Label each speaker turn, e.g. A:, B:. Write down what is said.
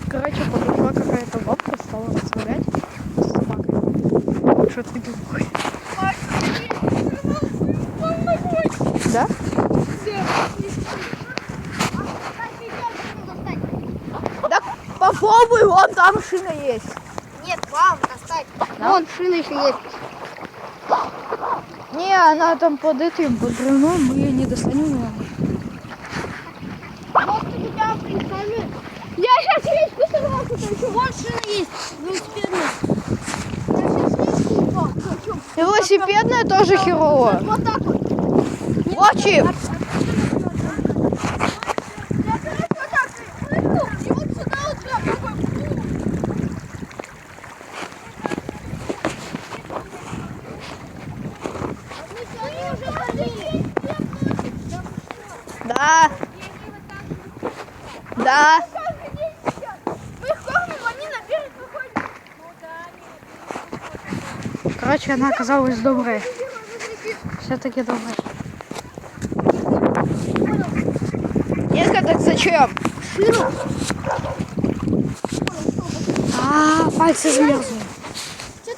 A: Короче, подошла какая-то бабка, стала разговаривать с собакой. Что ты думаешь? Да? Да попробуй, вон там шина есть.
B: Нет, вам достать.
A: Да?
B: Вон шина еще есть.
A: Не, она там под этим, под бревном, мы ее не достанем, наверное.
B: Вот ты тебя прикольно. Я сейчас речку сорвал, тут еще вон шина есть. Велосипедная.
A: Велосипедная тоже херово.
B: Вот так вот.
A: Лочи! Да. Да. Короче, она оказалась добрая. Все-таки добрая. Нельзя, так зачем? Пальцы замерзли.